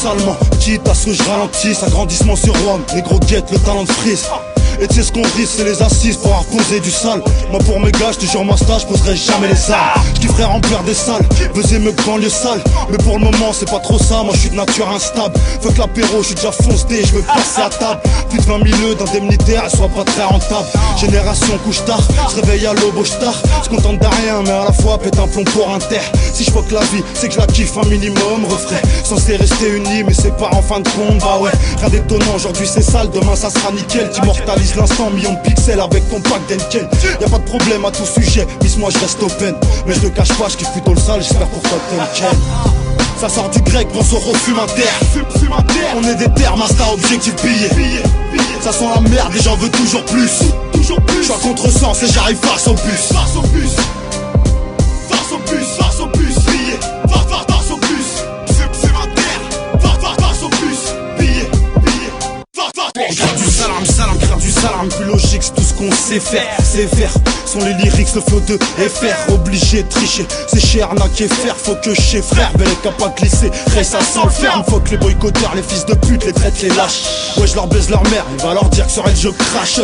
salement, quitte à ce que je ralentisse. Agrandissement sur Rome, les gros guettent le talent de frise. Et tu sais ce qu'on risque, c'est les assises pour avoir posé du sale. Moi pour mes gars, je te jure ma stage, je poserai jamais les armes. Je kifferais remplir des salles, faisais me banlieue sale. Mais pour le moment c'est pas trop ça, moi je suis de nature instable. Fuck l'apéro, je suis déjà foncé, je veux passer à table. Plus de 20 000 d'indemnitaire, elle soit pas très rentable. Génération couche tard, je réveille à l'aube au star. Je contente de rien, mais à la fois pète un plomb pour un terre. Si je fuck la vie, c'est que je la kiffe un minimum. Refrais, censé rester unis, mais c'est pas en fin de compte. Bah ouais, rien d'étonnant, aujourd'hui c'est sale, demain ça sera nickel. T'immortalises l'instant, millions de pixels avec ton pack d'Enken. Y'a pas de problème à tout sujet, miss moi je reste open. Mais je te cache pas, je kiffe plutôt le sale, j'espère pour toi Tenken. Ça sort du grec, pense au refume inter. On est des terres, master, objectif billet. Ça sent la merde et j'en veux toujours plus. Je suis à contresens et j'arrive face au bus. Face au bus, billet. Face au bus, fume inter. Face au bus, billet. Craire du salam, plus logique, c'est tout ce qu'on sait faire. Sévère sont les lyrics, le flow de FR. Obligé de tricher, c'est chez arnaquer faire. Faut que chez frère, bel est capable de glisser. Reste ça sans le ferme, faut que les boycotteurs, les fils de pute, les traitent, les lâches. Ouais, je leur baise leur mère, il va leur dire que sur elle je crache.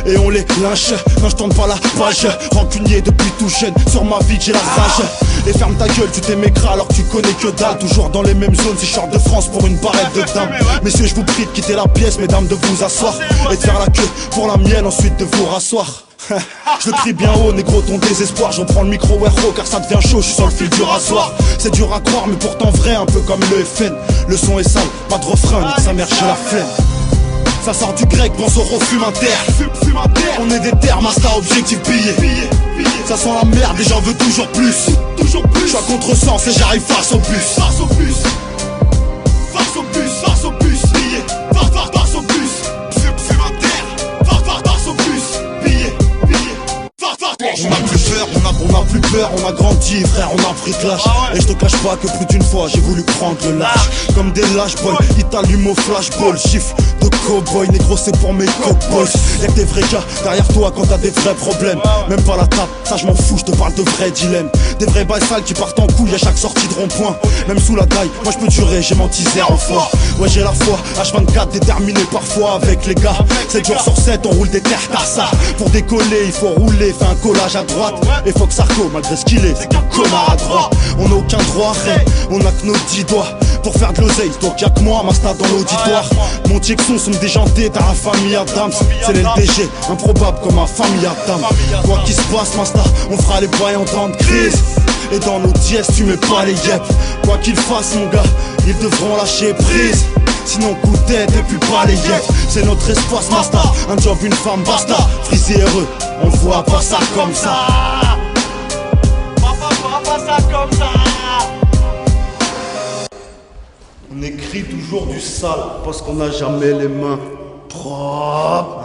Et on les lynche, non je tourne pas la page. Rancunier depuis tout jeune, sur ma vie j'ai la rage. Et ferme ta gueule, tu t'émaigras alors que tu connais que dalle. Toujours dans les mêmes zones, si je sors de France pour une barrette de dames. Messieurs, je vous prie de quitter la pièce, mesdames, de vous asseoir. Et de faire la queue pour la mienne, ensuite de vous rasseoir. Je le crie bien haut, négro, ton désespoir. J'en prends le micro, héros, car ça devient chaud, je suis sur le fil du rasoir. C'est dur à croire, mais pourtant vrai, un peu comme le FN. Le son est sale, pas de refrain, nique sa mère, j'ai la flemme. Ça sort du grec, pense au refume inter. On est des terres, master, objectif billet. Ça sent la merde et j'en veux toujours plus. Je suis à contresens et j'arrive face au bus. Face au bus, billet. Face au bus, fume inter. Face au bus, billet. On a plus peur, on a plus peur, on a grandi frère, on a pris de l'âge. Et je te cache pas que plus d'une fois j'ai voulu prendre le large. Comme des lâches boys, ils t'allument au flashball. Chiffre de cowboy, négro c'est pour mes cowboys. Y'a que des vrais gars derrière toi quand t'as des vrais problèmes. Même pas la table, ça je m'en fous, je te parle de vrais dilemmes. Des vrais bails sales qui partent en couille à chaque sortie de rond-point. Même sous la taille, moi je peux durer, j'ai menti zéro fois. Ouais j'ai la foi, H24 déterminé parfois avec les gars. 7 jours sur 7 on roule des terres ça. Pour décoller il faut rouler, fais un collage à droite. Et faut que Sarko, malgré ce qu'il est, c'est qu'un connard à droite. On n'a aucun droit, on a que nos 10 doigts. Pour faire de l'oseille, donc y'a que moi, Masta dans l'auditoire. Mon Tixon sont déjantés, t'as la famille Adams. C'est l'LDG, improbable comme ma famille Adam. Quoi qu'il se passe, Masta, on fera les bails en temps de crise. Et dans nos dièses, tu mets pas les yep. Quoi qu'ils fassent, mon gars, ils devront lâcher prise. Sinon coup de tête et puis pas les yep. C'est notre espace, Masta. Un job, une femme, basta. Frisé heureux, on voit pas ça comme ça. Pas ça comme ça. On écrit toujours du sale parce qu'on n'a jamais les mains propres.